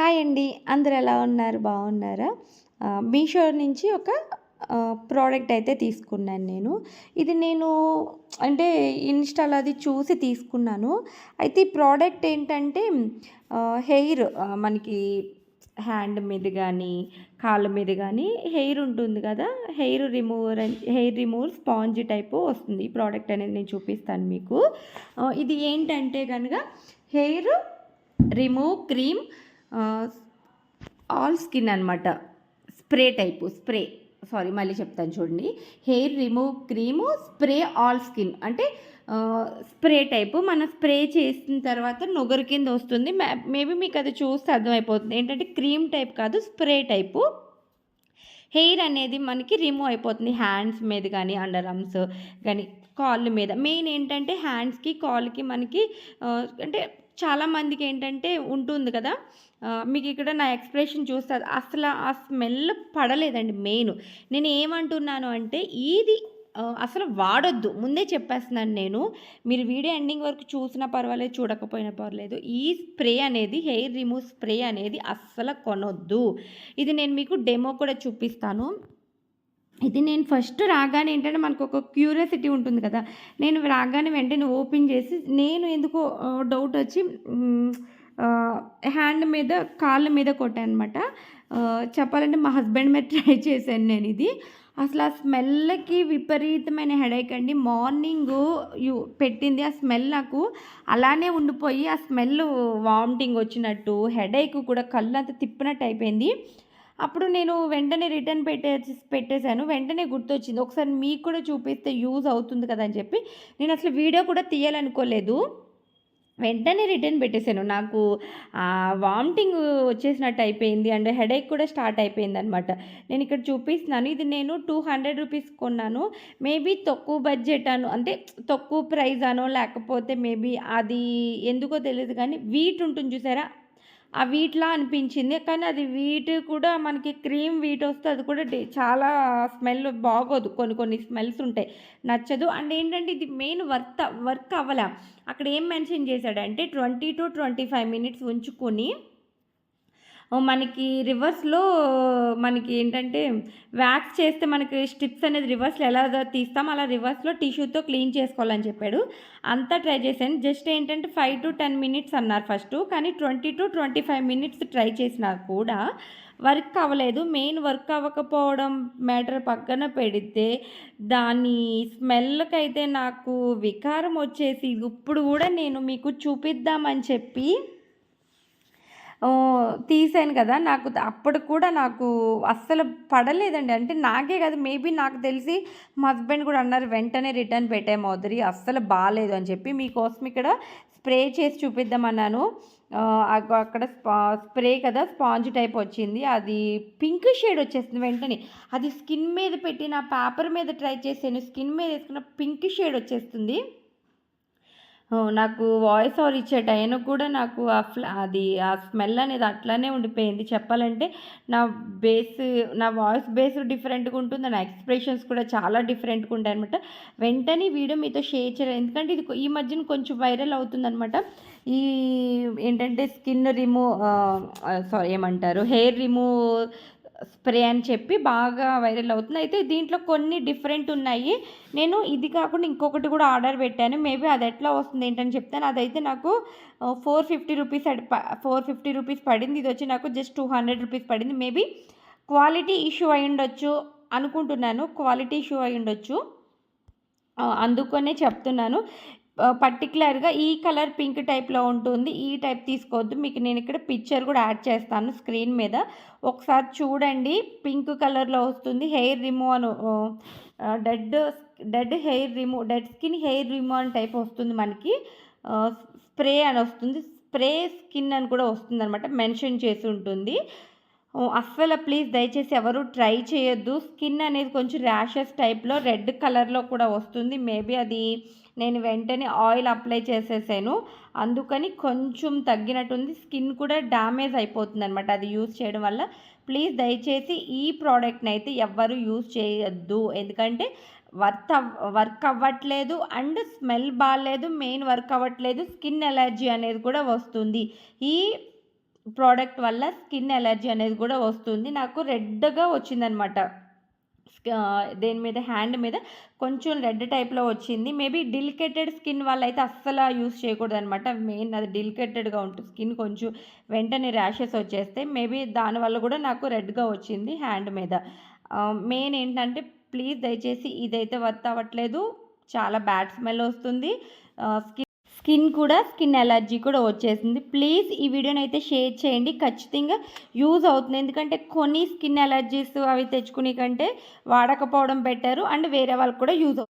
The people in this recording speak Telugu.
హాయ్ అండి. అందరూ ఎలా ఉన్నారు? బాగున్నారా? మీషో నుంచి ఒక ప్రోడక్ట్ అయితే తీసుకున్నాను నేను. ఇది నేను అంటే ఇన్‌స్టాలో అది చూసి తీసుకున్నాను. అయితే ఈ ప్రోడక్ట్ ఏంటంటే హెయిర్ మనకి హ్యాండ్ మీద గానీ, కాళ్ళ మీద గానీ హెయిర్ ఉంటుంది కదా! హెయిర్ రిమూవర్ స్పాంజ్ టైపు వస్తుంది. ఈ ప్రోడక్ట్ అనేది నేను చూపిస్తాను మీకు. ఇది ఏంటంటే గనక హెయిర్ రిమూవ్ క్రీమ్ ఆహ్, ఆల్ స్కిన్ అనమాట. Spray type. మళ్ళీ చెప్తాను చూడండి. Hair remove cream spray all skin అంటే స్ప్రే టైపు. మనం స్ప్రే చేసిన తర్వాత నుగరు కింద వస్తుంది. మేబీ మీకు అది చూస్తే అర్థమైపోతుంది. ఏంటంటే క్రీమ్ టైప్ కాదు, స్ప్రే టైపు. హెయిర్ అనేది మనకి రిమూవ్ అయిపోతుంది. హ్యాండ్స్ మీద కానీ, అండర్ ఆర్మ్స్ కానీ, కాళ్ళ మీద. మెయిన్ ఏంటంటే హ్యాండ్స్‌కి, కాళ్ళకి మనకి అంటే చాలామందికి ఏంటంటే ఉంటుంది కదా! మీకు ఇక్కడ నా ఎక్స్‌ప్రెషన్ చూస్తే అసల ఆ స్మెల్ పడలేదండి మెయిన్. నేను ఏమంటున్నాను అంటే ఇది అసలు వాడొద్దు. ముందే చెప్పేస్తున్నాను నేను. మీరు వీడియో ఎండింగ్ వరకు చూసినా పర్వాలేదు, చూడకపోయినా పర్లేదు. ఈ స్ప్రే అనేది హెయిర్ రిమూవ్ స్ప్రే అనేది అస్సలు కొనొద్దు. ఇది నేను మీకు డెమో కూడా చూపిస్తాను. ఇది నేను ఫస్ట్ రాగానే ఏంటంటే మనకొక క్యూరియాసిటీ ఉంటుంది కదా! నేను రాగానే వెంటనే ఓపెన్ చేసి నేను ఎందుకో డౌటొచ్చి హ్యాండ్ మీద, కాళ్ళ మీద కొట్టాననమాట. చెప్పాలంటే మా హస్బెండ్ మీద ట్రై చేశాను నేనిది. అసలు ఆ స్మెల్‌కి విపరీతమైన హెడేక్ అండి. మార్నింగు పెట్టింది ఆ స్మెల్ నాకు అలానే ఉండిపోయి, ఆ స్మెల్ వామిటింగ్ వచ్చినట్టు, హెడేక్ కూడా కళ్ళంతా తిప్పినట్టు అయిపోయింది. అప్పుడు నేను వెంటనే రిటర్న్ పెట్టేసాను. వెంటనే గుర్తొచ్చింది. ఒకసారి మీకు కూడా చూపిస్తే యూజ్ అవుతుంది కదా అని చెప్పి, నేనసలు వీడియో కూడా తీయాలనుకోలేదు. వెంటనే రిటర్న్ పెట్టేసాను. నాకు వామిటింగ్ వచ్చేసినట్టు అయిపోయింది. అండ్ హెడేక్ కూడా స్టార్ట్ అయిపోయిందనమాట. నేనిక్కడ చూపిస్తున్నాను. ఇది నేను రూ. 200 కొన్నాను. మేబీ తక్కువ బడ్జెట్ అంటే తక్కువ ప్రైస్ అనో, లేకపోతే మేబీ అది ఎందుకో తెలీదు కానీ వీట్ ఉంటుంది చూసారా? ఆ వీట్‌లా అనిపించింది. కానీ అది వీట్ కూడా మనకి క్రీమ్ వీట్ వస్తే అది కూడా చాలా స్మెల్ బాగోదు. కొన్ని కొన్ని స్మెల్స్ ఉంటాయి. నచ్చదు. అండ్ ఏంటంటే ఇది మెయిన్ వర్క్ అవ్వల. అక్కడ ఏం మెన్షన్ చేశాడంటే 20-25 మినిట్స్ ఉంచుకొని మనకి రివర్స్‌లో మనకి ఏంటంటే వ్యాక్స్ చేస్తే మనకి స్ట్రిప్స్ అనేది రివర్స్‌లో ఎలాగా తీస్తామో అలా రివర్స్‌లో టిష్యూతో క్లీన్ చేసుకోవాలని చెప్పాడు. అంతా ట్రై చేశాను. జస్ట్ ఏంటంటే 5-10 మినిట్స్ అన్నారు ఫస్టు. కానీ 20-25 మినిట్స్ ట్రై చేసినా కూడా వర్క్ అవ్వలేదు. మెయిన్ వర్క్ అవ్వకపోవడం మ్యాటర్ పక్కన పెడితే దాని స్మెల్‌కైతే నాకు వికారం వచ్చేసి ఇప్పుడు కూడా నేను మీకు చూపిద్దామని చెప్పి తీసాను కదా! అప్పటికి కూడా నాకు అస్సలు పడలేదండి. అంటే నాకే కాదు, మేబీ నాకు తెలిసి మా హస్బెండ్ కూడా అన్నారు, వెంటనే రిటర్న్ పెట్టే మాధురి అస్సలు బాలేదు అని చెప్పి. మీకోసం ఇక్కడ స్ప్రే చేసి చూపిద్దామన్నాను. అక్కడ స్ప్రే కదా, స్పాంజ్ టైప్ వచ్చింది. అది పింక్ షేడ్ వచ్చేసింది వెంటనే. అది స్కిన్ మీద పెట్టిన పేపర్ మీద ట్రై చేశాను. స్కిన్ మీద వేసుకున్న పింక్ షేడ్ వచ్చేస్తుంది. నాకు వాయిస్ ఓవర్ ఇచ్చే టైంకి కూడా నాకు ఆ స్మెల్ అనేది అట్లానే ఉండిపోయింది. చెప్పాలంటే నా నా వాయిస్ బేస్ డిఫరెంట్‌గా ఉంటుంది. నా ఎక్స్‌ప్రెషన్స్ కూడా చాలా డిఫరెంట్‌గా ఉంటాయనమాట. వెంటనే వీడియో మీతో షేర్ చేయలేదు. ఎందుకంటే ఇది ఈ మధ్యన కొంచెం వైరల్ అవుతుందనమాట. ఈ ఏంటంటే ఏమంటారు, హెయిర్ రిమూవ్ స్ప్రే అని చెప్పి బాగా వైరల్ అవుతుంది. అయితే దీంట్లో కొన్ని డిఫరెంట్ ఉన్నాయి. నేను ఇది కాకుండా ఇంకొకటి కూడా ఆర్డర్ పెట్టాను. మేబీ అది ఎట్లా వస్తుంది ఏంటని చెప్తాను. అదైతే నాకు రూ. 450 పడింది. ఇది వచ్చి నాకు జస్ట్ రూ. 200 పడింది. మేబీ క్వాలిటీ ఇష్యూ అయ్యుండొచ్చు అనుకుంటున్నాను. క్వాలిటీ ఇష్యూ అయ్యుండొచ్చు. అందుకనే చెప్తున్నాను. పర్టిక్యులర్‌గా ఈ కలర్ పింక్ టైప్‌లో ఉంటుంది. ఈ టైప్ తీసుకోవద్దు. మీకు నేను ఇక్కడ పిక్చర్ కూడా యాడ్ చేస్తాను స్క్రీన్ మీద. ఒకసారి చూడండి. పింక్ కలర్‌లో వస్తుంది. హెయిర్ రిమూవ్ అని dead dead skin hair remove అని టైప్ వస్తుంది మనకి. స్ప్రే అని వస్తుంది. స్ప్రే స్కిన్ అని కూడా వస్తుందనమాట. మెన్షన్ చేసి ఉంటుంది. అస్సలు ప్లీజ్ దయచేసి ఎవరు ట్రై చేయొద్దు. స్కిన్ అనేది కొంచెం ర్యాషెస్ టైప్‌లో రెడ్ కలర్‌లో కూడా వస్తుంది. మేబీ అది నేను వెంటనే ఆయిల్ అప్లై చేసేసాను. అందుకని కొంచెం తగ్గినట్టుంది. స్కిన్ కూడా డ్యామేజ్ అయిపోతుందనమాట అది యూజ్ చేయడం వల్ల. ప్లీజ్ దయచేసి ఈ ప్రోడక్ట్‌ని అయితే ఎవ్వరు యూజ్ చేయొద్దు. ఎందుకంటే వర్క్ అవ్వట్లేదు అండ్ స్మెల్ బాలేదు. మెయిన్ వర్క్ అవ్వట్లేదు. స్కిన్ ఎలర్జీ అనేది కూడా వస్తుంది. ఈ ప్రోడక్ట్ వల్ల స్కిన్ ఎలర్జీ అనేది కూడా వస్తుంది. నాకు రెడ్‌గా వచ్చిందనమాట. దేని మీద హ్యాండ్ మీద కొంచెం రెడ్ టైప్‌లో వచ్చింది. మేబీ డెలికేటెడ్ స్కిన్ వాళ్ళైతే అస్సల యూజ్ చేయకూడదనమాట. మెయిన్ అది డెలికేటెడ్‌గా ఉంటుంది స్కిన్, కొంచెం వెంటనే ర్యాషెస్ వచ్చేస్తాయి. మేబీ దానివల్ల కూడా నాకు రెడ్‌గా వచ్చింది హ్యాండ్ మీద. మెయిన్ ఏంటంటే ప్లీజ్ దయచేసి ఇదైతే వర్త్ అవ్వట్లేదు. చాలా బ్యాడ్ స్మెల్ వస్తుంది. స్కిన్ ఎలర్జీ కూడా వచ్చేసింది. ప్లీజ్ ఈ వీడియోనైతే షేర్ చేయండి. ఖచ్చితంగా యూజ్ అవుతుంది. ఎందుకంటే కొన్ని స్కిన్ ఎలర్జీస్ అవి తెచ్చుకునే కంటే వాడకపోవడం బెటరు. అండ్ వేరే వాళ్ళకి కూడా యూజ్ అవుతుంది.